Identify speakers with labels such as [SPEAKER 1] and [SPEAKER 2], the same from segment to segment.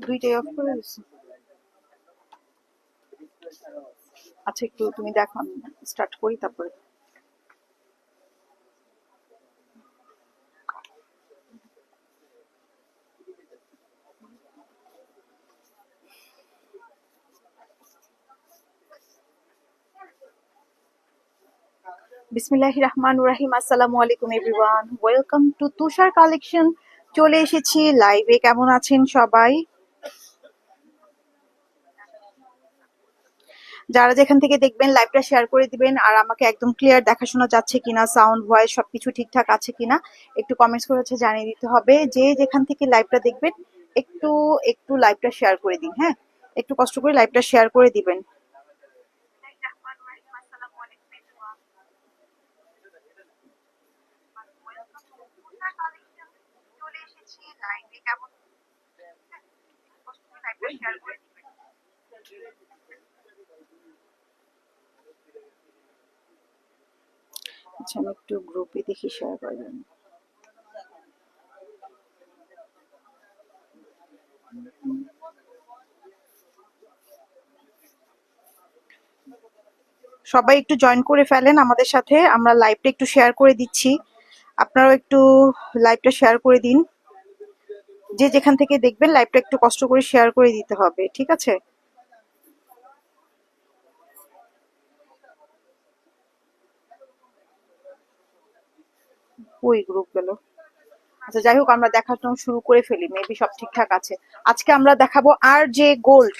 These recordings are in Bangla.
[SPEAKER 1] দুইটাই অফ করে দিচ্ছি। আচ্ছা একটু তুমি দেখো, আমি স্টার্ট করি তারপরে। বিসমিল্লাহির রহমানির রহিম। আসসালামু আলাইকুম everyone, welcome to Tushar collection. চলে এসেছি লাইভে। কেমন আছেন সবাই? যারা যেখান থেকে দেখবেন লাইভটা শেয়ার করে দিবেন, আর আমাকে একদম ক্লিয়ার দেখাশোনা যাচ্ছে কিনা, সাউন্ড ভয়েস সবকিছু ঠিকঠাক আছে কিনা একটু কমেন্টস করে হচ্ছে জানিয়ে দিতে হবে। যে যেখান থেকে লাইভটা দেখবেন একটু একটু লাইভটা শেয়ার করে দিন। হ্যাঁ, একটু কষ্ট করে লাইভটা শেয়ার করে দিবেন। আচ্ছা, আমি একটু গ্রুপে দেখি শেয়ার করবেন। সবাই একটু জয়েন করে ফেলেন আমাদের সাথে, আমরা লাইভটা একটু শেয়ার করে দিচ্ছি, আপনারাও একটু লাইভটা শেয়ার করে দিন। যে যেখান থেকে দেখবেন লাইভটা একটু কষ্ট করে শেয়ার করে দিতে হবে, ঠিক আছে? ওই গ্রুপ গেল। আচ্ছা যাই হোক, আমরা দেখানো শুরু করে ফেলি, মেবি সব ঠিকঠাক আছে। আজকে আমরা দেখাবো আর জে গোল্ড,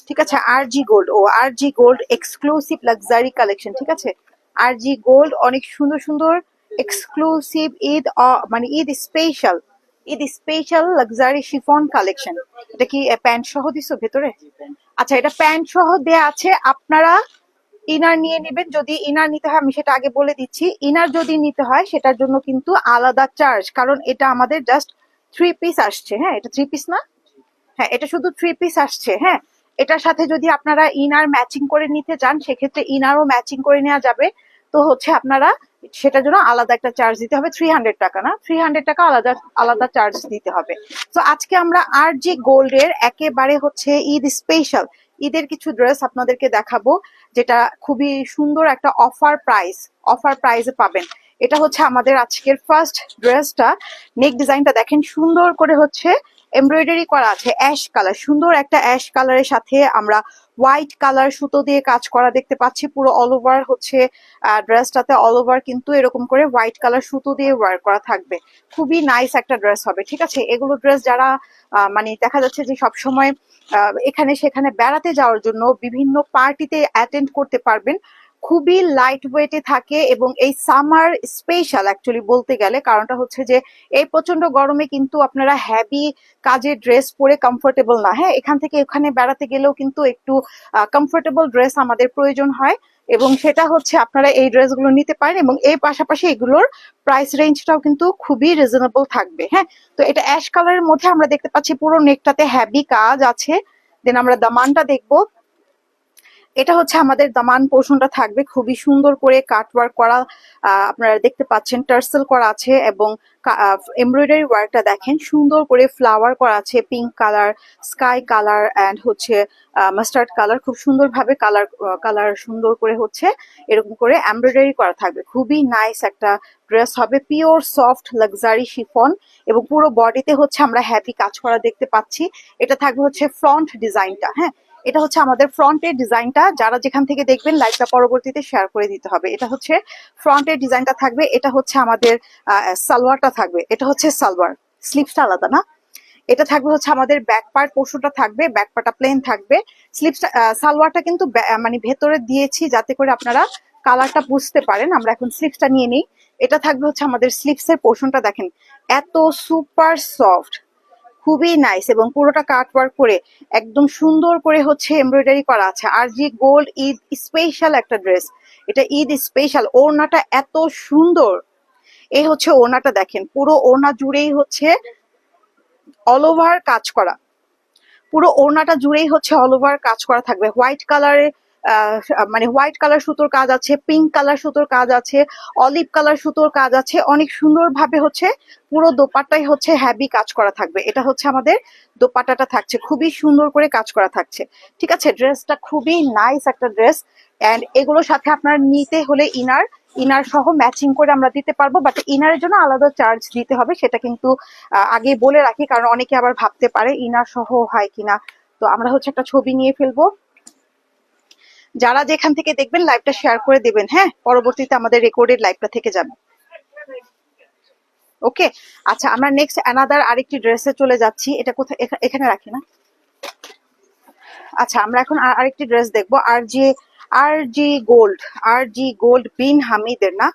[SPEAKER 1] ঠিক আছে? আর জি গোল্ড, আর জি গোল্ড এক্সক্লুসিভ লাক্সারি কালেকশন, ঠিক আছে? আর জি গোল্ড অনেক সুন্দর সুন্দর এক্সক্লুসিভ ঈদ মানে Eid special luxury chiffon collection. এটা কি প্যান্ট সহ দিছো ভেতরে? আচ্ছা, এটা প্যান্ট সহ দেয়া আছে। আপনারা ইনার নিয়ে নেবেন, যদি ইনার নিতে হয় আমি সেটা আগে বলে দিচ্ছি। ইনার যদি নিতে হয় সেটার জন্য কিন্তু আলাদা চার্জ, কারণ এটা আমাদের জাস্ট 3 পিস আসছে। হ্যাঁ, এটা 3 পিস না? হ্যাঁ, এটা শুধু 3 পিস আসছে। হ্যাঁ, এটার সাথে যদি আপনারা ইনার ম্যাচিং করে নিতে চান সেক্ষেত্রে ইনারও ম্যাচিং করে নেওয়া যাবে। তো হচ্ছে আপনারা সেটার জন্য আলাদা একটা চার্জ দিতে হবে, 300 টাকা না, 300 টাকা আলাদা আলাদা চার্জ দিতে হবে। তো আজকে আমরা আর জি গোল্ডের একেবারে হচ্ছে ঈদ স্পেশাল ঈদের কিছু ড্রেস আপনাদেরকে দেখাবো, যেটা খুবই সুন্দর একটা অফার প্রাইসে পাবেন। এটা হচ্ছে আমাদের আজকের ফার্স্ট ড্রেসটা। নেক ডিজাইনটা দেখেন, সুন্দর করে হচ্ছে এমব্রয়ডারি করা আছে, অ্যাশ কালার, সুন্দর একটা অ্যাশ কালারের সাথে আমরা হোয়াইট কালার সুতো দিয়ে কাজ করা দেখতে পাচ্ছি। পুরো অল ওভার হচ্ছে ড্রেসটাতে অল ওভার কিন্তু এরকম করে হোয়াইট কালার সুতো দিয়ে ওয়ার করা থাকবে। খুবই নাইস একটা ড্রেস হবে, ঠিক আছে? এগুলো ড্রেস যারা মানে দেখা যাচ্ছে যে সবসময় এখানে সেখানে বেড়াতে যাওয়ার জন্য বিভিন্ন পার্টিতে অ্যাটেন্ড করতে পারবেন। খুবই লাইট ওয়েটে থাকে এবং এই সামার স্পেশাল অ্যাকচুয়ালি বলতে গেলে, কারণটা হচ্ছে যে এই প্রচন্ড গরমে কিন্তু আপনারা হ্যাভি কাজের ড্রেস পরে কমফোর্টেবল না। হ্যাঁ, এখান থেকে ওখানে বেড়াতে গেলেও কিন্তু একটু কমফোর্টেবল ড্রেস আমাদের প্রয়োজন হয়, এবং সেটা হচ্ছে আপনারা এই ড্রেসগুলো নিতে পারেন, এবং এর পাশাপাশি এগুলোর প্রাইস রেঞ্জটাও কিন্তু খুবই রিজনেবল থাকবে। হ্যাঁ, তো এটা অ্যাশ কালারের মধ্যে আমরা দেখতে পাচ্ছি পুরো নেকটাতে হ্যাভি কাজ আছে। দেন আমরা দামানটা দেখবো। এটা হচ্ছে আমাদের দামান পোর্শনটা থাকবে খুবই সুন্দর করে কাটওয়ার্ক করা, আপনারা দেখতে পাচ্ছেন টার্সেল করা আছে, এবং এমব্রয়ডারি ওয়ার্কটা দেখেন, সুন্দর করে ফ্লাওয়ার করা আছে, pink colour, sky colour and হচ্ছে মাস্টার্ড কালার। খুব সুন্দরভাবে কালার সুন্দর করে হচ্ছে এরকম করে এমব্রয়ডারি করা থাকবে। খুবই নাইস একটা ড্রেস হবে, পিওর সফট লাক্সারি শিফন, এবং পুরো বডিতে হচ্ছে আমরা হ্যাভি কাজ করা দেখতে পাচ্ছি। এটা থাকবে হচ্ছে ফ্রন্ট ডিজাইনটা। হ্যাঁ, এটা হচ্ছে আমাদের ফ্রন্টের ডিজাইনটা। যারা যেখান থেকে দেখবেন লাইভটা পরবর্তীতে শেয়ার করে দিতে হবে। এটা হচ্ছে ফ্রন্টের ডিজাইনটা থাকবে। এটা হচ্ছে আমাদের সালোয়ারটা থাকবে, এটা হচ্ছে সালোয়ার, স্লিপসটা আলাদা না। এটা থাকবে হচ্ছে আমাদের ব্যাক পার্ট পোর্শনটা থাকবে, ব্যাক পার্টটা প্লেন থাকবে। স্লিপসটা সালোয়ারটা কিন্তু মানে ভেতরে দিয়েছি যাতে করে আপনারা কালারটা বুঝতে পারেন। আমরা এখন স্লিপসটা নিয়ে নিই। এটা থাকবে হচ্ছে আমাদের স্লিপসের পোর্শনটা দেখেন, এত সুপার সফট, খুবই নাইস, এবং পুরোটা কাট ওয়ার্ক করে একদম সুন্দর করে হচ্ছে এমব্রয়ডারি করা আছে। আর জি গোল্ড ঈদ স্পেশাল একটা ড্রেস, এটা ঈদ স্পেশাল। ওড়নাটা এত সুন্দর, এই হচ্ছে ওড়নাটা দেখেন, পুরো ওড়না জুড়েই হচ্ছে অল ওভার কাজ করা, পুরো ওড়নাটা জুড়েই হচ্ছে অল ওভার কাজ করা থাকবে। হোয়াইট কালারে মানে হোয়াইট কালার সুতোর কাজ আছে, পিঙ্ক কালার সুতোর কাজ আছে, অলিভ কালার সুতোর কাজ আছে। অনেক সুন্দর ভাবে হচ্ছে পুরো দোপাট্টাই হচ্ছে হ্যাভি কাজ করা থাকবে। এটা হচ্ছে আমাদের দোপাট্টাটা থাকছে, খুবই সুন্দর করে কাজ করা থাকছে। ঠিক আছে, ড্রেসটা খুবই নাইস একটা ড্রেস। এন্ড এগুলোর সাথে আপনার নিতে হলে ইনার সহ ম্যাচিং করে আমরা দিতে পারবো, বাট ইনারের জন্য আলাদা চার্জ দিতে হবে, সেটা কিন্তু আগে বলে রাখি, কারণ অনেকে আবার ভাবতে পারে ইনার সহ হয় কিনা। তো আমরা হচ্ছে একটা ছবি নিয়ে ফেলবো। যারা যেখান থেকে দেখবেন লাইভটা শেয়ার করে দেবেন, হ্যাঁ, পরবর্তীতে আমাদের রেকর্ডেড লাইভটা থেকে যাবে। ওকে, আচ্ছা আমরা নেক্সট অ্যানাদার আরেকটি ড্রেসে চলে যাচ্ছি। এটা কোথায়, এখানে রাখি না। আচ্ছা আমরা এখন আরেকটি ড্রেস দেখবো, আর জি গোল্ড বিন হামিদের, না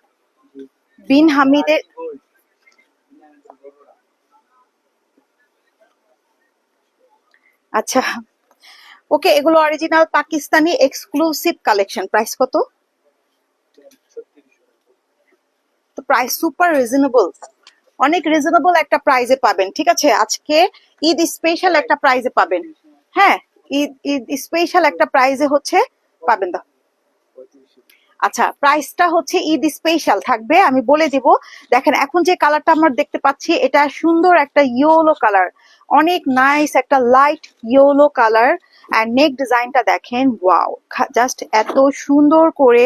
[SPEAKER 1] বিন হামিদের। আচ্ছা ওকে, এগুলো original Pakistani exclusive collection. Price কত? তো প্রাইস সুপার রিজনেবল, অনেক রিজনেবল একটা প্রাইজে পাবেন। ঠিক আছে, আজকে ঈদ স্পেশাল একটা প্রাইজে পাবেন। হ্যাঁ, ঈদ স্পেশাল একটা প্রাইজে হচ্ছে পাবেন। দা আচ্ছা, প্রাইসটা হচ্ছে ঈদ স্পেশাল থাকবে, আমি বলে দিব। দেখেন এখন যে কালারটা আমরা দেখতে পাচ্ছি, এটা সুন্দর একটা ইয়েলো কালার, অনেক নাইস একটা light yellow colour. And neck ডিজাইনটা দেখেন, ওয়াও, জাস্ট এত সুন্দর করে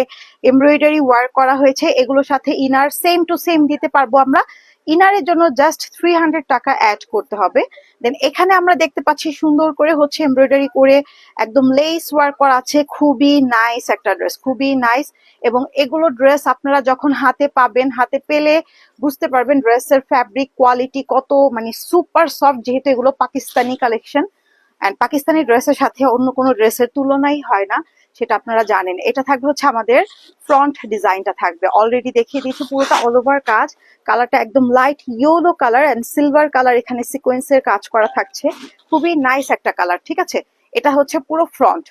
[SPEAKER 1] এমব্রয়ডারি ওয়ার্ক করা হয়েছে। এগুলোর সাথে ইনার সেম টু সেম দিতে পারবো আমরা। ইনারের জন্য জাস্ট 300 টাকা অ্যাড করতে হবে। দেন এখানে আমরা দেখতে পাচ্ছি সুন্দর করে হচ্ছে এমব্রয়ডারি করে একদম লেস ওয়ার্ক করা আছে। খুবই নাইস একটা ড্রেস, খুবই নাইস। এবং এগুলো ড্রেস আপনারা যখন হাতে পাবেন, হাতে পেলে বুঝতে পারবেন ড্রেসের ফ্যাব্রিক কোয়ালিটি কত মানে সুপার সফট, যেহেতু এগুলো পাকিস্তানি কালেকশন। এন্ড পাকিস্তানি ড্রেসের সাথে অন্য কোনো ড্রেসের তুলনাই হয় না, সেটা আপনারা জানেন। এটা থাকবে হচ্ছে আমাদের ফ্রন্ট ডিজাইনটা থাকবে, অলরেডি দেখিয়ে দিয়েছি পুরোটা অল ওভার কাজ। কালারটা একদম light yellow colour and silver colour, এখানে সিকোয়েন্সের কাজ করা থাকছে। খুবই নাইস একটা কালার। ঠিক আছে, এটা হচ্ছে পুরো ফ্রন্ট,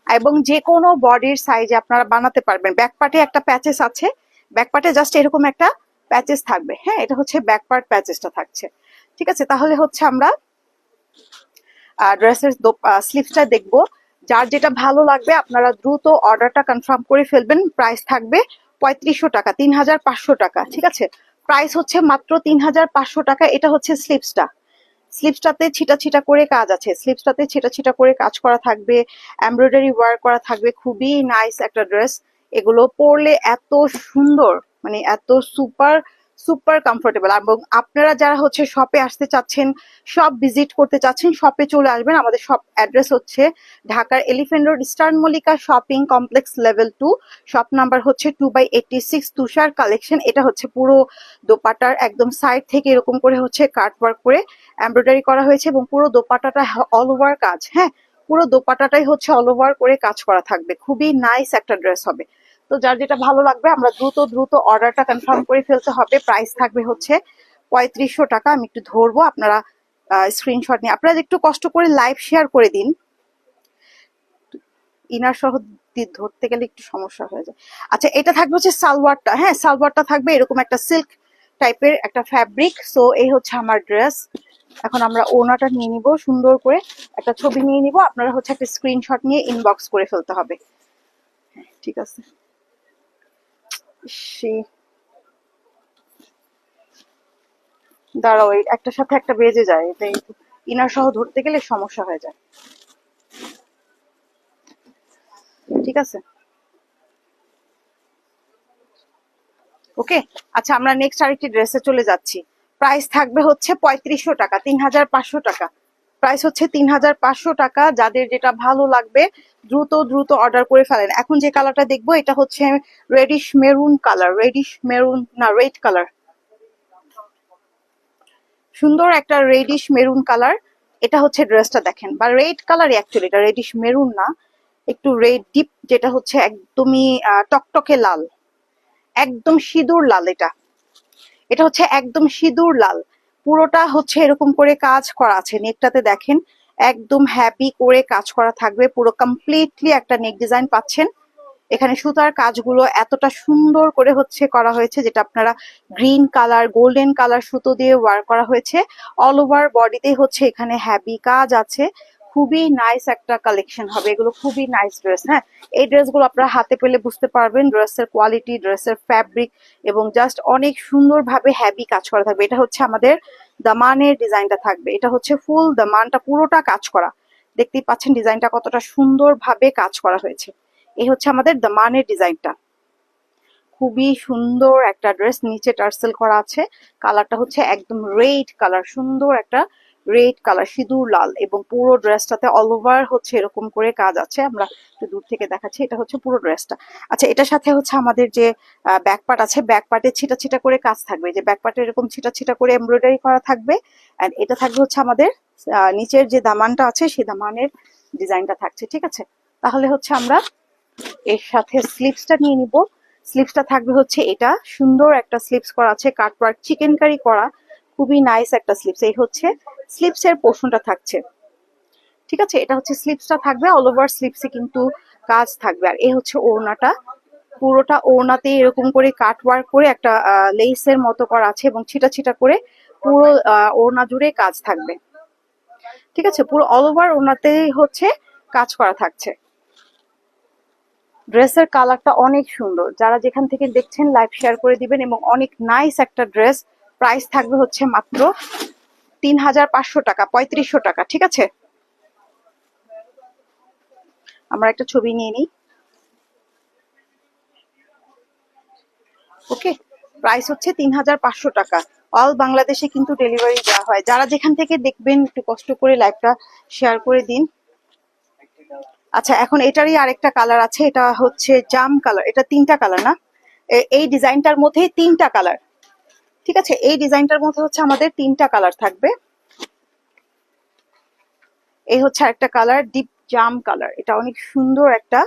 [SPEAKER 1] এবং যে কোনো বডির সাইজে আপনারা বানাতে পারবেন। ব্যাক পার্টে একটা প্যাচেস আছে, ব্যাক পার্টে জাস্ট এরকম একটা প্যাচেস থাকবে। হ্যাঁ, এটা হচ্ছে ব্যাক পার্ট প্যাচেসটা থাকছে। ঠিক আছে, তাহলে হচ্ছে আমরা ড্রেসের স্লিভসটা দেখবো। যার যেটা ভালো লাগবে আপনারা দ্রুত অর্ডারটা কনফার্ম করে ফেলবেন। প্রাইস থাকবে 3500 টাকা, 3500 টাকা। ঠিক আছে, প্রাইস হচ্ছে মাত্র 3500 টাকা। এটা হচ্ছে স্লিভসটা, স্লিভসটাতে ছিটা ছিটা করে কাজ আছে, স্লিভসটাতে ছিটা ছিটা করে কাজ করা থাকবে, এমব্রয়ডারি ওয়ার্ক করা থাকবে। খুবই নাইস একটা ড্রেস। এগুলো পরলে এত সুন্দর, মানে এত সুপার সুপার কমফোর্টেবল। এবং আপনারা যারা হচ্ছে শপে আসতে চাচ্ছেন, শপ ভিজিট করতে চাচ্ছেন, শপে চলে আসবেন। আমাদের শপ অ্যাড্রেস হচ্ছে ঢাকার elephant road, eastern Mallika shopping complex, level 2। Shop number হচ্ছে 2/86, তুষার কালেকশন। এটা হচ্ছে পুরো দোপাটার একদম সাইড থেকে এরকম করে হচ্ছে কাট ওয়ার্ক করে এমব্রয়ডারি করা হয়েছে, এবং পুরো দোপাটাটা অল ওভার কাজ। হ্যাঁ, পুরো দোপাটাটাই হচ্ছে অল ওভার করে কাজ করা থাকবে। খুবই নাইস একটা ড্রেস হবে। তো যার যেটা ভালো লাগবে আমরা দ্রুত দ্রুত অর্ডারটা কনফার্ম করে ফেলতে হবে। প্রাইস থাকবে হচ্ছে 3500 টাকা। আমি একটু ধরবো, আপনারা স্ক্রিনশট নিয়ে আপনারা একটু কষ্ট করে লাইভ শেয়ার করে দিন। ইনার সহ ধরতে গেলে একটু সমস্যা হয়ে যায়। আচ্ছা, এটা থাকবে হচ্ছে সালোয়ারটা। হ্যাঁ, সালোয়ারটা থাকবে এরকম একটা সিল্ক টাইপের একটা ফ্যাব্রিক। সো এই হচ্ছে আমার ড্রেস। এখন আমরা ওনাটা নিয়ে নিব, সুন্দর করে একটা ছবি নিয়ে নিব। আপনারা হচ্ছে একটা স্ক্রিনশট নিয়ে ইনবক্স করে ফেলতে হবে। ঠিক আছে, দাঁড়াও, একটার সাথে একটা বেজে যায়, এটাই ইনার সহ ধরতে গেলে সমস্যা হয়ে যায়। ঠিক আছে, ওকে। আচ্ছা, আমরা নেক্সট আরেকটি ড্রেসে চলে যাচ্ছি। প্রাইস থাকবে হচ্ছে 3500 টাকা, 3500 টাকা। প্রাইস হচ্ছে 3500 টাকা। যাদের যেটা ভালো লাগবে দ্রুত দ্রুত অর্ডার করে ফেলেন। এখন যে কালারটা দেখবো এটা হচ্ছে radish maroon colour, radish maroon না রেড কালার, সুন্দর একটা রেডিশ মেরুন কালার। এটা হচ্ছে ড্রেসটা দেখেন, বা রেড কালারই অ্যাকচুয়ালি, এটা রেডিশ মেরুন না, একটু রেড ডিপ, যেটা হচ্ছে একদমই টকটকে লাল, একদম সিঁদুর লাল। এটা এটা হচ্ছে একদম সিঁদুর লাল। পুরোটা হচ্ছে এরকম করে কাজ করা আছে। নেকটাতে দেখেন একদম হ্যাপি করে কাজ করা থাকবে, পুরো কমপ্লিটলি একটা নেক ডিজাইন পাচ্ছেন। এখানে সুতার কাজগুলো এতটা সুন্দর করে হচ্ছে করা হয়েছে, যেটা আপনারা গ্রিন কালার গোল্ডেন কালার সুতো দিয়ে ওয়ার্ক করা হয়েছে। অল ওভার বডিতে হচ্ছে এখানে হ্যাভি কাজ আছে। খুবই নাইস একটা কালেকশন হবে, এগুলো খুবই নাইস ড্রেস। হ্যাঁ, এই ড্রেসগুলো আপনারা হাতে পেলে বুঝতে পারবেন ড্রেসের কোয়ালিটি, ড্রেসের ফ্যাব্রিক, এবং জাস্ট অনেক সুন্দরভাবে হ্যাভি কাজ করা থাকবে। এটা হচ্ছে আমাদের দামানের ডিজাইনটা থাকবে, এটা হচ্ছে ফুল দামানটা পুরোটা কাজ করা। দেখতেই পাচ্ছেন ডিজাইনটা কতটা সুন্দরভাবে কাজ করা হয়েছে। এই হচ্ছে আমাদের দামানের ডিজাইনটা, খুবই সুন্দর একটা ড্রেস। নিচে টার্সেল করা আছে, কালারটা হচ্ছে একদম রেড কালার, সুন্দর একটা রেড কালার, সিঁদুর লাল, এবং পুরো ড্রেসটাতে অল ওভার হচ্ছে এরকম করে কাজ আছে। আমরা একটু দূর থেকে দেখাচ্ছি, এটা হচ্ছে পুরো ড্রেসটা। আচ্ছা, এটার সাথে হচ্ছে আমাদের যে ব্যাক পার্ট আছে, ব্যাক পার্টে ছিটা ছিটা করে কাজ থাকবে, যে ব্যাক পার্টে এরকম ছিটা ছিটা করে এমব্রয়ডারি করা থাকবে। এন্ড এটা থাকবে হচ্ছে আমাদের নিচের যে দামানটা আছে সেই দামানের ডিজাইনটা থাকছে। ঠিক আছে, তাহলে হচ্ছে আমরা এর সাথে স্লিভসটা নিয়ে নিব। স্লিভসটা থাকবে হচ্ছে এটা, সুন্দর একটা স্লিভস করা আছে, কাটওয়ার্ক চিকেন কারি করা, খুবই নাইস একটা স্লিভস। এই হচ্ছে স্লিভস এর পোর্শনটা থাকছে। ঠিক আছে, এটা হচ্ছে স্লিভসটা থাকবে, অল ওভার স্লিভসে কিন্তু কাজ থাকবে। আর এই হচ্ছে ওড়নাটা, পুরোটা ওড়নাতে এরকম করে কাটওয়ার্ক করে একটা লেসের মতো করা আছে, এবং ছিটা ছিটা করে পুরো ওড়না জুড়ে কাজ থাকবে। ঠিক আছে, পুরো অল ওভার ওড়নাতেই হচ্ছে কাজ করা থাকছে। ড্রেসের কালারটা অনেক সুন্দর, যারা যেখান থেকে দেখছেন লাইভ শেয়ার করে দিবেন, এবং অনেক নাইস একটা ড্রেস। প্রাইস থাকবে হচ্ছে মাত্র 3500 টাকা, 3500 টাকা। ঠিক আছে, আমরা একটা ছবি নিয়ে নিই। ওকে, প্রাইস হচ্ছে 3500 টাকা। অল বাংলাদেশে কিন্তু ডেলিভারি দেওয়া হয়। যারা যেখান থেকে দেখবেন একটু কষ্ট করে লাইভটা শেয়ার করে দিন। আচ্ছা, এখন এটারই আরেকটা কালার আছে, এটা হচ্ছে জাম কালার। এটা তিনটা কালার না, এই ডিজাইনটার মধ্যে তিনটা কালার। ঠিক আছে, এই ডিজাইনটার মধ্যে হচ্ছে আমাদের তিনটা কালার থাকবে। এই হচ্ছে আরেকটা কালার, ডিপ জাম কালার। এটা অনেক সুন্দর একটা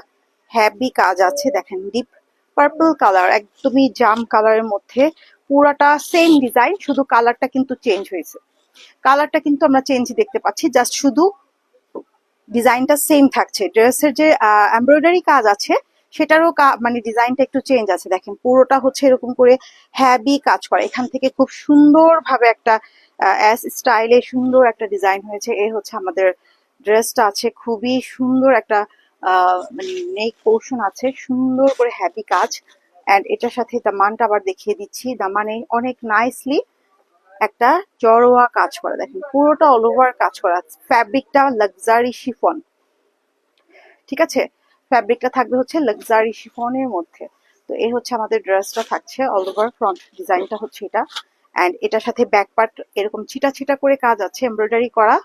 [SPEAKER 1] হ্যাভি কাজ আছে, দেখেন ডিপ পার্পল কালার, একদমই জাম কালারের মধ্যে। পুরাটা সেম ডিজাইন, শুধু কালারটা কিন্তু চেঞ্জ হয়েছে। কালারটা কিন্তু আমরা চেঞ্জ দেখতে পাচ্ছি, জাস্ট শুধু ডিজাইনটা সেম থাকছে। ড্রেসের যে এমব্রয়ডারি কাজ আছে সেটারও মানে ডিজাইনটা একটু চেঞ্জ আছে। দেখেন পুরোটা হচ্ছে এরকম করে হ্যাভি কাজ করা, এখান থেকে খুব সুন্দর ভাবে একটা অ্যাস স্টাইলে সুন্দর একটা ডিজাইন হয়েছে। এই হচ্ছে আমাদের ড্রেসটা আছে, খুবই সুন্দর একটা মানে নেক পোর্শন আছে, সুন্দর করে হ্যাভি কাজ। এন্ড এটার সাথে দামানটা আবার দেখিয়ে দিচ্ছি, দামানে অনেক নাইসলি একটা জড়োয়া কাজ করা, দেখেন পুরোটা অল ওভার কাজ করা। ফ্যাব্রিকটা লাক্সারি শিফন। ঠিক আছে, ফ্যাব্রিকটা থাকবে হচ্ছে লাক্সারি শিফনের মধ্যে। তো এই হচ্ছে আমাদের ড্রেসটা থাকছে, অল ওভার ফ্রন্ট ডিজাইনটা হচ্ছে এটা। এন্ড এটার সাথে ব্যাক পার্ট এরকম ছিটা ছিটা করে কাজ আছে, এমব্রয়ডারি করা।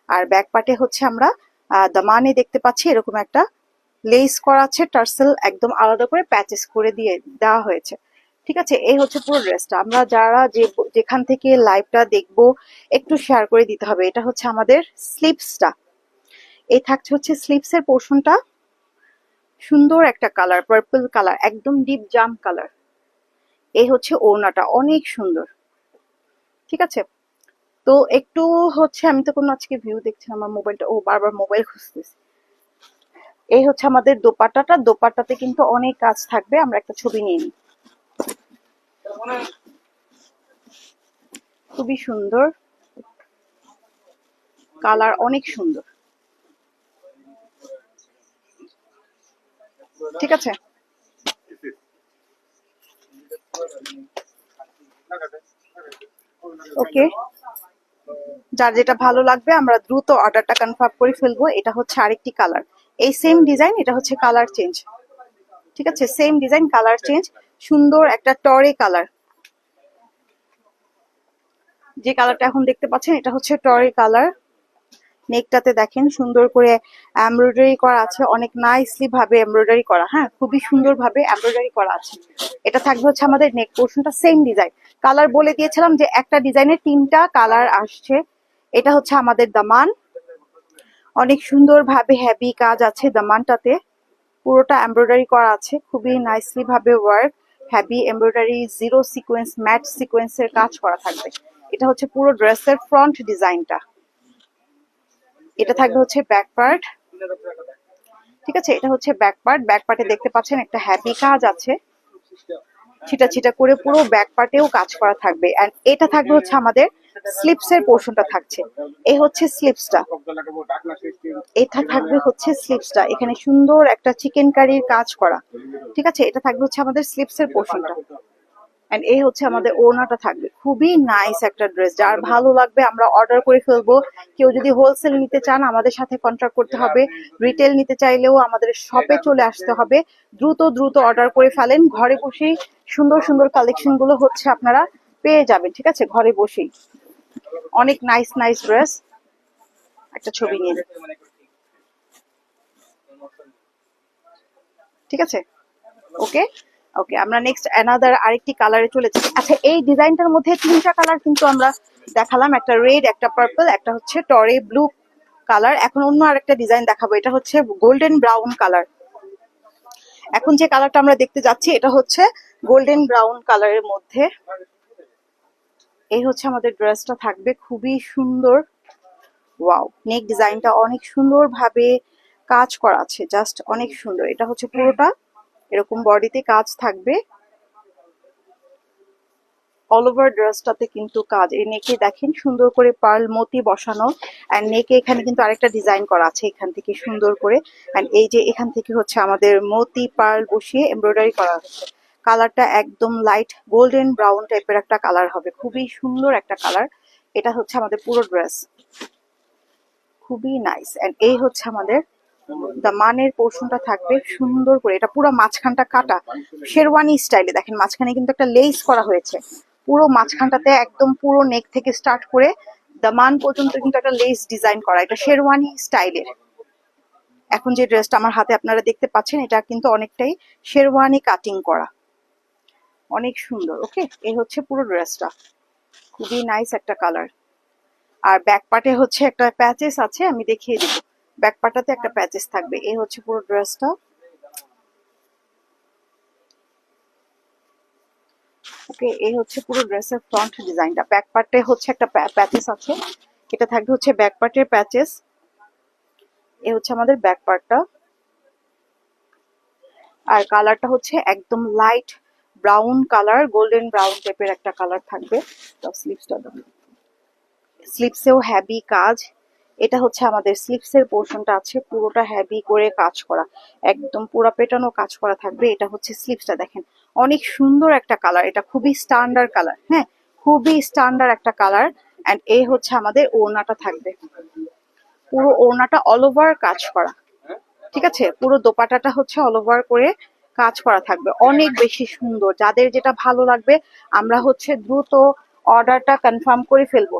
[SPEAKER 1] আর ব্যাক পার্টে হচ্ছে আমরা দামানে দেখতে পাচ্ছি এরকম একটা লেস করা আছে, টার্সেল একদম আলাদা করে প্যাচেস করে দিয়ে দেওয়া হয়েছে। ঠিক আছে, এই হচ্ছে পুরো ড্রেসটা। আমরা যারা যেখান থেকে লাইভটা দেখবো একটু শেয়ার করে দিতে হবে। এটা হচ্ছে আমাদের স্লিভসটা, এই থাকছে হচ্ছে স্লিভস এর পোর্শনটা, সুন্দর একটা কালার, পার্পল কালার, একদম ডিপ জাম কালার। এই হচ্ছে ওড়নাটা, অনেক সুন্দর। ঠিক আছে, তো একটু হচ্ছে আমি তো কোনো আজকে ভিউ দেখছি না, আমার মোবাইলটা বারবার মোবাইল খুঁজতেছি। এই হচ্ছে আমাদের দোপাট্টাটা, দোপাট্টাতে কিন্তু অনেক কাজ থাকবে। আমরা একটা ছবি নিয়ে নিই, খুবই সুন্দর কালার, অনেক সুন্দর। ঠিক আছে, ওকে, যার যেটা ভালো লাগবে আমরা দ্রুত অর্ডারটা কনফার্ম করে ফেলবো। এটা হচ্ছে আরেকটি কালার, এই সেম ডিজাইন, এটা হচ্ছে কালার চেঞ্জ। ঠিক আছে, সেম ডিজাইন কালার চেঞ্জ, সুন্দর একটা টরে কালার। যে কালারটা এখন দেখতে পাচ্ছেন এটা হচ্ছে টরে কালার। নেকটাতে দেখেন সুন্দর করে এমব্রয়ডারি করা আছে, অনেক নাইসলি ভাবে এমব্রয়ডারি করা। হ্যাঁ, খুবই সুন্দর ভাবে এমব্রয়ডারি করা আছে। এটা থাকবে হচ্ছে আমাদের নেক পোর্শনটা সেম ডিজাইন। কালার বলে দিয়েছিলাম যে একটা ডিজাইনের তিনটা কালার আসছে। এটা হচ্ছে আমাদের দামান, অনেক সুন্দর ভাবে হ্যাভি কাজ আছে দামানটাতে, পুরোটা এমব্রয়ডারি করা আছে, খুবই নাইসলি ভাবে work, heavy embroidery, zero sequence, matte সিকোয়েন্সের কাজ করা থাকবে। এটা হচ্ছে পুরো ড্রেসের ফ্রন্ট ডিজাইনটা। এটা থাকবে হচ্ছে ব্যাক পার্ট। ঠিক আছে, এটা হচ্ছে ব্যাক পার্ট। ব্যাক পার্টে দেখতে পাচ্ছেন একটা হ্যাভি কাজ আছে, ছিটা ছিটা করে পুরো ব্যাক পার্টেও কাজ করা থাকবে। এন্ড এটা থাকবে হচ্ছে আমাদের স্লিপসের পোর্শনটা থাকছে। এই হচ্ছে স্লিপসটা, এটা থাকবে হচ্ছে স্লিপসটা, এখানে সুন্দর একটা চিকেন কারির কাজ করা। ঠিক আছে, এটা থাকবে হচ্ছে আমাদের স্লিপসের পোর্শনটা। এন্ড এই হচ্ছে আমাদের ওড়নাটা থাকবে। খুবই নাইস একটা ড্রেস, যার ভালো লাগবে আমরা অর্ডার করে ফেলবো। কেউ যদি হোলসেল নিতে চান আমাদের সাথে কন্ট্যাক্ট করতে হবে, রিটেল নিতে চাইলেও আমাদের শপে চলে আসতে হবে। দ্রুত দ্রুত অর্ডার করে ফেলেন, ঘরে বসেই সুন্দর সুন্দর কালেকশন গুলো হচ্ছে আপনারা পেয়ে যাবেন। ঠিক আছে, ঘরে বসেই অনেক নাইস নাইস ড্রেস। একটা ছবি নিয়ে নিন। ঠিক আছে, ওকে ওকে, আমরা নেক্সট অ্যানাদার আরেকটি কালারে চলে যাচ্ছি। আচ্ছা, এই ডিজাইনটার মধ্যে তিনটা কালার কিন্তু আমরা দেখালাম, একটা রেড, একটা পার্পল, একটা হচ্ছে টরে ব্লু কালার। এখন অন্য আরেকটা ডিজাইন দেখাবো, এটা হচ্ছে গোল্ডেন ব্রাউন কালার। এখন যে কালারটা আমরা দেখতে যাচ্ছি এটা হচ্ছে গোল্ডেন ব্রাউন কালারের মধ্যে। এই হচ্ছে আমাদের ড্রেসটা থাকবে, খুবই সুন্দর। ওয়াও, নেক ডিজাইনটা অনেক সুন্দর ভাবে কাজ করা আছে, জাস্ট অনেক সুন্দর। এটা হচ্ছে পুরোটা এরকম বডিতে কাজ থাকবে, অল ওভার ড্রেসটাতে কিন্তু কাজ। এই নেকে দেখেন সুন্দর করে পার্ল মতি বসানো, এন্ড নেকে এখানে কিন্তু আরেকটা ডিজাইন করা আছে এখান থেকে সুন্দর করে। এন্ড এই যে এখান থেকে হচ্ছে আমাদের মতি পার্ল বসিয়ে এমব্রয়ডারি করা হচ্ছে। কালারটা একদম লাইট গোল্ডেন ব্রাউন টাইপের একটা কালার হবে, খুবই সুন্দর একটা কালার। এটা হচ্ছে আমাদের পুরো ড্রেস, খুবই নাইস। এন্ড এই হচ্ছে আমাদের দামানের পোর্শনটা থাকবে সুন্দর করে, এটা পুরো মাঝখানটা কাটা শেরওয়ানি স্টাইলে। দেখেন মাঝখানে কিন্তু একটা লেস করা হয়েছে, পুরো মাঝখানটাতে একদম পুরো নেক থেকে স্টার্ট করে দামান পর্যন্ত কিন্তু একটা লেস ডিজাইন করা, এটা শেরওয়ানি স্টাইলের। এখন যে ড্রেসটা আমার হাতে আপনারা দেখতে পাচ্ছেন এটা কিন্তু অনেকটাই শেরওয়ানি কাটিং করা, অনেক সুন্দর। ওকে, এই হচ্ছে পুরো ড্রেসটা, খুবই নাইস একটা কালার। আর ব্যাক পার্টে হচ্ছে একটা প্যাচেস আছে, আমি দেখিয়ে দিব। ব্যাক পার্টটাতে একটা প্যাচেস থাকবে। এই হচ্ছে পুরো ড্রেসটা। ওকে, এই হচ্ছে পুরো ড্রেসের ফ্রন্ট ডিজাইনটা। ব্যাক পার্টে হচ্ছে একটা প্যাচেস আছে, এটা থাকবে হচ্ছে ব্যাক পার্টের প্যাচেস। এই হচ্ছে আমাদের ব্যাক পার্টটা। আর কালারটা হচ্ছে একদম light brown colour, golden brown টাইপের একটা কালার থাকবে। স্লিপসটা স্লিপসেও হ্যাভি কাজ। এটা হচ্ছে আমাদের স্লিপসের পোর্শনটা আছে, পুরোটা হ্যাভি করে কাজ করা, একদম পুরো পেটানো কাজ করা থাকবে। এটা হচ্ছে স্লিপসটা, দেখেন অনেক সুন্দর একটা কালার, এটা খুবই স্ট্যান্ডার্ড কালার। হ্যাঁ, খুবই স্ট্যান্ডার্ড একটা কালার। এন্ড এই হচ্ছে আমাদের ওড়নাটা থাকবে, পুরো ওড়নাটা অল ওভার কাজ করা। ঠিক আছে, পুরো দোপাটাটা হচ্ছে অল ওভার করে কাজ করা থাকবে, অনেক বেশি সুন্দর। যাদের যেটা ভালো লাগবে আমরা হচ্ছে দ্রুত অর্ডারটা কনফার্ম করে ফেলবো।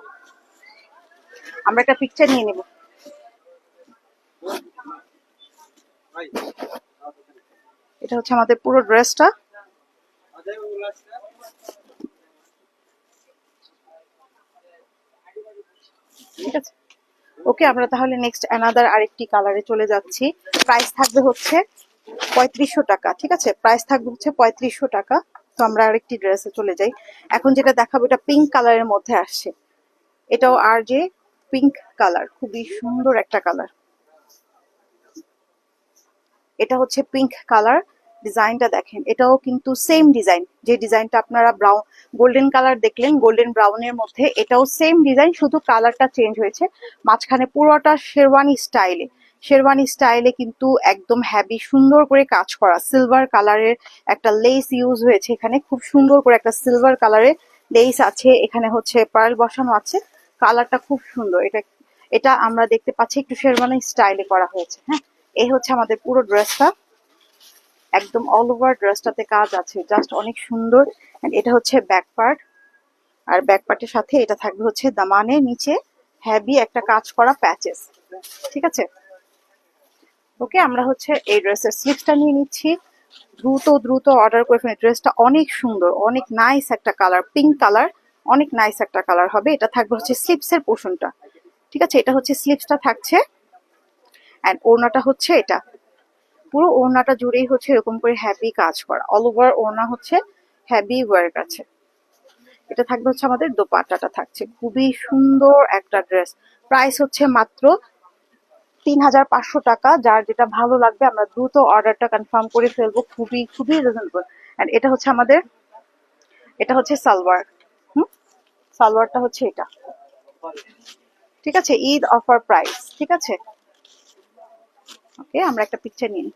[SPEAKER 1] আমরা একটা পিকচার নিয়ে নেব। এটা হচ্ছে আমাদের পুরো ড্রেসটা। ঠিক আছে, ওকে, আমরা তাহলে নেক্সট অ্যানাদার আরেকটি কালারে চলে যাচ্ছি। প্রাইস থাকবে হচ্ছে 3500 টাকা। ঠিক আছে, প্রাইস থাকবে হচ্ছে 3500 টাকা। তো আমরা আরেকটি ড্রেসে চলে যাই। এখন যেটা দেখাবো এটা পিঙ্ক কালারের মধ্যে আসছে, এটাও আর যে পিঙ্ক কালার, খুবই সুন্দর একটা কালার। এটা হচ্ছে পিঙ্ক কালার, ডিজাইনটা দেখেন, এটাও কিন্তু সেম ডিজাইন, যে ডিজাইনটা আপনারা ব্রাউন গোল্ডেন কালার দেখলেন, গোল্ডেন ব্রাউনের মধ্যে এটাও সেম ডিজাইন, শুধু কালারটা চেঞ্জ হয়েছে। মাঝখানে পুরোটা শেরওয়ানি স্টাইলে, শেরওয়ানি স্টাইলে কিন্তু একদম হ্যাভি সুন্দর করে কাজ করা। সিলভার কালারের একটা লেস ইউজ হয়েছে এখানে, খুব সুন্দর করে একটা সিলভার কালারের লেস আছে এখানে, হচ্ছে পার্ল বসানো আছে। কালারটা খুব সুন্দর। এটা এটা আমরা দেখতে পাচ্ছি একটু শেরওয়ানি স্টাইলে করা হয়েছে। হ্যাঁ, এই হচ্ছে আমাদের পুরো ড্রেসটা, একদম অল ওভার ড্রেসটাতে কাজ আছে, জাস্ট অনেক সুন্দর। And এটা হচ্ছে ব্যাক পার্ট, আর ব্যাক পার্টের সাথে এটা থাকবে হচ্ছে দামানে নিচে হ্যাভি একটা কাজ করা প্যাচেস। ঠিক আছে, ওকে, আমরা হচ্ছে এই ড্রেসের স্লিপসটা নিয়ে নিচ্ছি। দ্রুত দ্রুত অর্ডার করে ফেলেন, ড্রেসটা অনেক সুন্দর, অনেক নাইস একটা কালার, পিঙ্ক কালার, অনেক নাইস একটা কালার হবে। এটা থাকবে হচ্ছে স্লিপসের পোর্শনটা। ঠিক আছে, এটা হচ্ছে স্লিপসটা থাকছে। অ্যান্ড ওড়নাটা হচ্ছে এটা, পুরো ওড়নাটা জুড়েই হচ্ছে এরকম করে হ্যাভি কাজ করা, অল ওভার ওড়না হচ্ছে হ্যাভি ওয়ার্ক আছে। এটা থাকবে হচ্ছে আমাদের দোপাট্টাটা থাকছে, খুবই সুন্দর একটা ড্রেস। প্রাইস হচ্ছে মাত্র 3500 টাকা। যার যেটা ভালো লাগবে আমরা দ্রুত অর্ডারটা কনফার্ম করে ফেলবো, খুবই খুবই রিজনেবল। এন্ড এটা হচ্ছে আমাদের, এটা হচ্ছে সালোয়ার। হুম, সালোয়ারটা হচ্ছে এটা, ঠিক আছে, ঈদ অফার প্রাইস, ঠিক আছে। ওকে, আমরা একটা পিকচার নিই।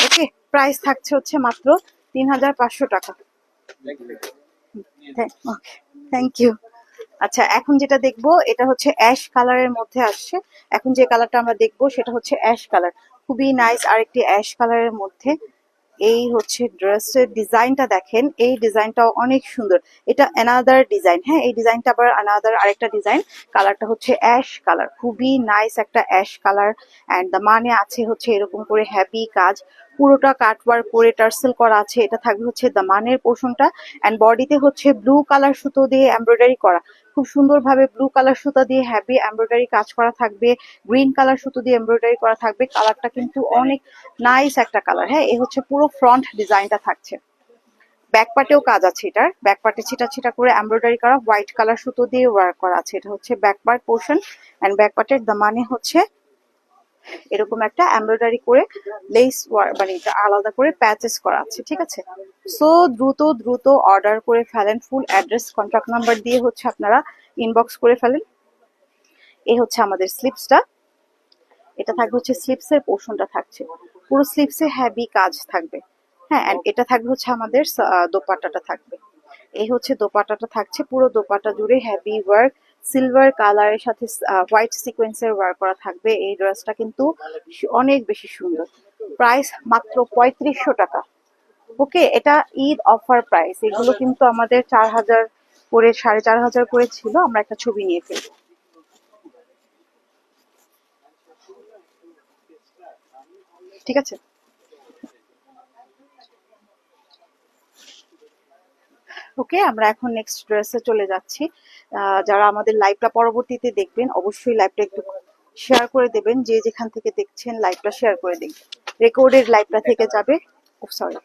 [SPEAKER 1] ওকে, প্রাইস থাকছে হচ্ছে মাত্র 3500 টাকা। ওকে, থ্যাংক ইউ। আচ্ছা, এখন যেটা দেখবো এটা হচ্ছে অ্যাশ কালারের মধ্যে আসছে। এখন যে কালারটা আমরা দেখবো সেটা হচ্ছে অ্যাশ কালার, খুবই নাইস আরেকটি অ্যাশ কালারের মধ্যে। এই হচ্ছে ড্রেসের ডিজাইনটা, দেখেন এই ডিজাইনটাও অনেক সুন্দর। এটা অ্যানাদার ডিজাইন, হ্যাঁ এই ডিজাইনটা আবার অ্যানাদার আরেকটা ডিজাইন। কালারটা হচ্ছে অ্যাশ কালার, খুবই নাইস একটা অ্যাশ কালার। অ্যান্ড দা মানে আছে হচ্ছে এরকম করে হ্যাভি কাজ, পুরোটা কাটওয়ার্ক করে টার্সেল করা আছে। এটা থাকবে হচ্ছে দা মানের পোর্শনটা। অ্যান্ড বডিতে হচ্ছে ব্লু কালার সুতো দিয়ে এমব্রয়ডারি করা, খুব সুন্দরভাবে ব্লু কালার সুতা দিয়ে হ্যাভি এমব্রয়ডারি কাজ করা থাকবে, গ্রিন কালার সুতো দিয়ে এমব্রয়ডারি করা থাকবে। কালারটা কিন্তু অনেক নাইস একটা কালার। হ্যাঁ, এই হচ্ছে পুরো ফ্রন্ট ডিজাইনটা থাকছে। ব্যাক পার্টেও কাজ আছে, এটার ব্যাক পার্টে ছিটা ছিটা করে এমব্রয়ডারি করা, হোয়াইট কালার সুতো দিয়ে ওয়ার্ক করা আছে। এটা হচ্ছে back part portion. And back পার্টের দামানে হচ্ছে এরকম একটা এমব্রয়ডারি করে লেস মানে এটা আলাদা করে প্যাচেস করা আছে, ঠিক আছে। সো দ্রুত দ্রুত অর্ডার করে ফেলেন, ফুল অ্যাড্রেস কন্ট্যাক্ট নাম্বার দিয়ে হচ্ছে আপনারা ইনবক্স করে ফেলেন। এই হচ্ছে আমাদের স্লিপসটা, এটা থাকবে হচ্ছে স্লিপসের পোর্শনটা থাকছে, পুরো স্লিপসে হ্যাভি কাজ থাকবে। হ্যাঁ, এন্ড এটা থাকবে হচ্ছে আমাদের দোপাট্টাটা থাকবে। এই হচ্ছে দোপাট্টাটা থাকছে, পুরো দোপাট্টা জুড়ে হ্যাভি ওয়ার্ক, সিলভার কালারের সাথে হোয়াইট সিকোয়েন্সের ওয়ার্ক করা থাকবে। এই ড্রেসটা কিন্তু অনেক বেশি সুন্দর। প্রাইস মাত্র 3500 টাকা। ওকে, এটা ঈদ অফার প্রাইস। এগুলো কিন্তু আমাদের 4000 করে 4500 করে ছিল। আমরা একটা ছবি নিয়ে ফেলবো, ঠিক আছে। ওকে, আমরা এখন নেক্সট ড্রেসে চলে যাচ্ছি। যারা আমাদের লাইভটা পরবর্তীতে দেখবেন অবশ্যই লাইভটা একটু শেয়ার করে দেবেন, যে যেখান থেকে দেখছেন লাইভটা শেয়ার করে দিন, রেকর্ডেড লাইভটা থেকে যাবে। ও সরি,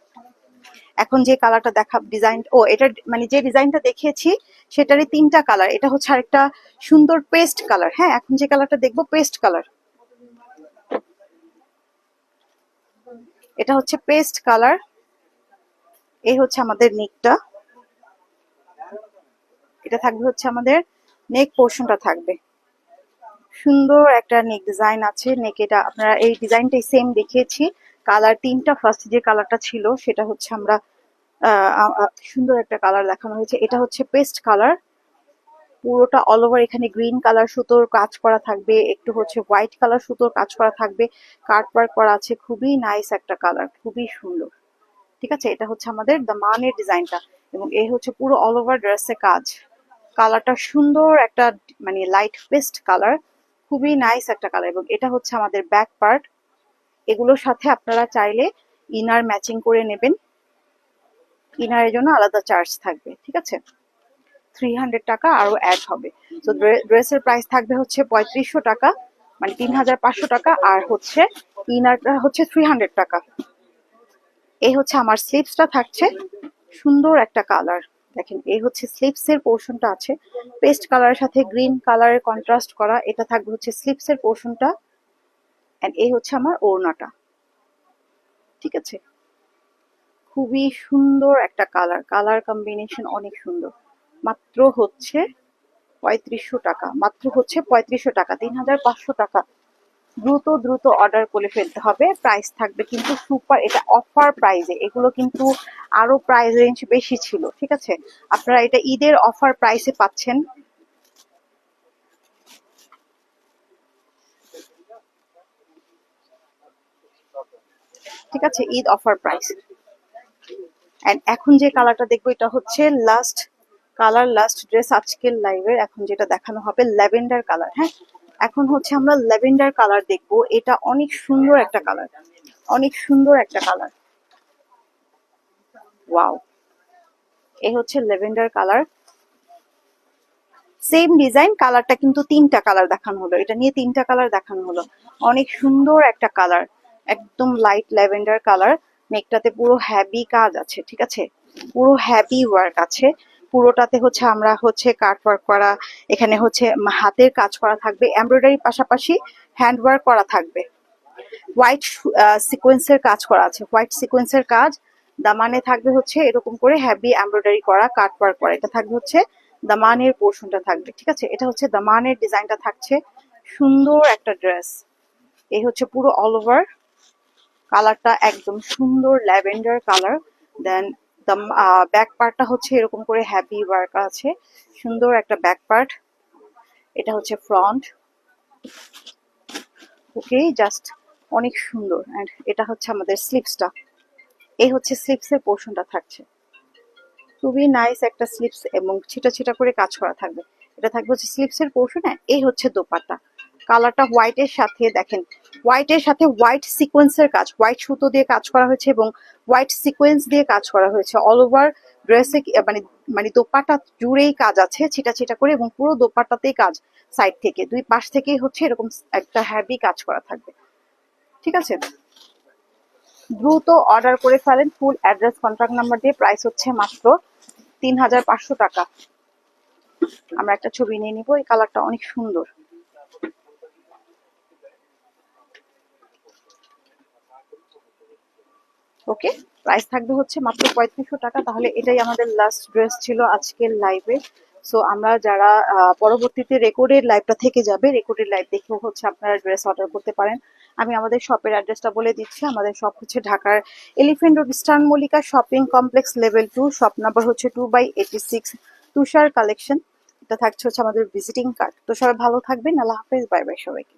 [SPEAKER 1] এখন যে কালারটা দেখা ডিজাইন, ও এটা মানে যে ডিজাইনটা দেখিয়েছি সেটারই তিনটা কালার। এটা হচ্ছে আরেকটা সুন্দর পেস্ট কালার। হ্যাঁ, এখন যে কালারটা দেখবো পেস্ট কালার, এটা হচ্ছে পেস্ট কালার। এই হচ্ছে আমাদের নেকটা, এটা থাকবে হচ্ছে আমাদের নেক পোর্শনটা থাকবে, সুন্দর একটা নেক ডিজাইন আছে। নেক এটা আপনারা এই ডিজাইনটাই সেম দেখিয়েছি, কালার তিনটা। ফার্স্ট যে কালারটা ছিল সেটা হচ্ছে আমরা সুন্দর একটা কালার দেখানো হয়েছে, এটা হচ্ছে পেস্ট কালার। পুরোটা অল ওভার এখানে গ্রিন কালার সুতোর কাজ করা থাকবে, একটু হচ্ছে হোয়াইট কালার সুতোর কাজ করা থাকবে, কাট ওয়ার্ক করা আছে, খুবই নাইস একটা কালার, খুবই সুন্দর, ঠিক আছে। এটা হচ্ছে আমাদের দা মানের ডিজাইনটা, এবং এই হচ্ছে পুরো অল ওভার ড্রেসে কাজ। কালারটা সুন্দর একটা মানে লাইট পেস্ট কালার, খুবই নাইস একটা কালার। এবং এটা হচ্ছে আমাদের ব্যাক পার্ট। এগুলোর সাথে আপনারা চাইলে ইনার ম্যাচিং করে নেবেন, ইনারের জন্য আলাদা চার্জ থাকবে, ঠিক আছে। 300 টাকা আরো অ্যাড হবে। তো ড্রেসের প্রাইস থাকবে হচ্ছে 3500 টাকা, মানে 3500 টাকা। আর হচ্ছে ইনারটা হচ্ছে 300 টাকা। এই হচ্ছে আমার স্লিপসটা থাকছে, সুন্দর একটা কালার। দেখেন এই হচ্ছে স্লিপসের পোর্শনটা আছে, পেস্ট কালারের সাথে গ্রিন কালারের কন্ট্রাস্ট করা। এটা থাকবে হচ্ছে স্লিপসের পোর্শনটা। এন্ড এই হচ্ছে আমার ওড়নাটা, ঠিক আছে। খুবই সুন্দর একটা কালার, কালার কম্বিনেশন অনেক সুন্দর। মাত্র হচ্ছে 3500 টাকা, মাত্র হচ্ছে 3500 টাকা, 3500 টাকা। দ্রুত দ্রুত অর্ডার করে ফেলতে হবে। প্রাইস থাকবে কিন্তু সুপার, এটা অফার প্রাইসে। এগুলো কিন্তু আরো প্রাইস রেঞ্জ বেশি ছিল, ঠিক আছে। আপনারা এটা ঈদের অফার প্রাইসে পাচ্ছেন, ঠিক আছে, ঈদ অফার প্রাইস। এন্ড এখন যে কালারটা দেখবো এটা হচ্ছে লাস্ট কালার, লাস্ট ড্রেস আজকের লাইভের। এখন যেটা দেখানো হবে ল্যাভেন্ডার কালার। হ্যাঁ, এখন হচ্ছে আমরা ল্যাভেন্ডার কালার দেখবো। এটা অনেক সুন্দর একটা কালার, অনেক সুন্দর একটা কালার, ওয়াও। এই হচ্ছে ল্যাভেন্ডার কালার, সেম ডিজাইন, কালারটা কিন্তু তিনটা কালার দেখানো হলো, এটা নিয়ে তিনটা কালার দেখানো হলো। অনেক সুন্দর একটা কালার, একদম লাইট ল্যাভেন্ডার কালার। নেকটাতে পুরো হ্যাভি কাজ আছে, ঠিক আছে, পুরো হ্যাভি ওয়ার্ক আছে। পুরোটাতে হচ্ছে আমরা হচ্ছে কাট ওয়ার্ক করা, এখানে হচ্ছে হাতের কাজ করা থাকবে, এমব্রয়ডারির পাশাপাশি হ্যান্ড ওয়ার্ক করা থাকবে। হোয়াইট সিকোয়েন্সের কাজ করা আছে, হোয়াইট সিকোয়েন্সের কাজ। দামানে থাকবে হচ্ছে এরকম করে হেভি এমব্রয়ডারি করা কাট ওয়ার্ক করা, এটা থাকবে হচ্ছে দামানের পোর্শনটা থাকবে। ঠিক আছে, এটা হচ্ছে দামানের ডিজাইনটা থাকছে। সুন্দর একটা ড্রেস। এই হচ্ছে পুরো অল ওভার কালারটা একদম সুন্দর ল্যাভেন্ডার কালার। দেন ব্যাক পার্টটা হচ্ছে এরকম করে হ্যাভি ওয়ার্ক আছে, সুন্দর একটা ব্যাক পার্ট। এটা হচ্ছে ফ্রন্ট। ওকে, জাস্ট অনেক সুন্দর। অ্যান্ড এটা হচ্ছে আমাদের স্লিপসটা। এই হচ্ছে স্লিপসের পোর্শনটা থাকছে, খুবই নাইস একটা স্লিপস এবং ছিটা ছিটা করে কাজ করা থাকবে। এটা থাকবে হচ্ছে স্লিপসের পোর্শনে। এই হচ্ছে দোপাট্টা, কালারটা হোয়াইটের সাথে দেখেন, হোয়াইটের সাথে হোয়াইট সিকোয়েন্সের কাজ, হোয়াইট সুতো দিয়ে কাজ করা হয়েছে এবং হোয়াইট সিকোয়েন্স দিয়ে কাজ করা হয়েছে অল ওভার ড্রেসে। মানে মানে দোপাট্টা জুড়েই কাজ আছে ছিটা ছিটা করে, এবং পুরো দোপাট্টাতেই কাজ, সাইড থেকে দুই পাশ থেকেই হচ্ছে এরকম একটা হ্যাভি কাজ করা থাকবে। ঠিক আছে, দ্রুত অর্ডার করে ফেলেন ফুল অ্যাড্রেস কন্ট্যাক্ট নাম্বার দিয়ে। প্রাইস হচ্ছে মাত্র 3500 টাকা। আমরা একটা ছবি নিয়ে নিব, এই কালারটা অনেক সুন্দর। ওকে, প্রাইস থাকবে হচ্ছে মাত্র 3500 টাকা। তাহলে এটাই আমাদের লাস্ট ড্রেস ছিল আজকের লাইভে। সো আমরা যারা পরবর্তীতে রেকর্ডের লাইভটা থেকে যাবে, রেকর্ডের লাইভ দেখেও হচ্ছে আপনারা ড্রেস অর্ডার করতে পারেন। আমি আমাদের শপের অ্যাড্রেসটা বলে দিচ্ছি। আমাদের শপ হচ্ছে ঢাকার elephant road eastern Mallika shopping complex level 2, shop number হচ্ছে 2/86, তুষার কালেকশন। এটা থাকছে হচ্ছে আমাদের ভিজিটিং কার্ড। তো সবাই ভালো থাকবেন, আল্লাহ হাফেজ, বাই বাই সবাইকে।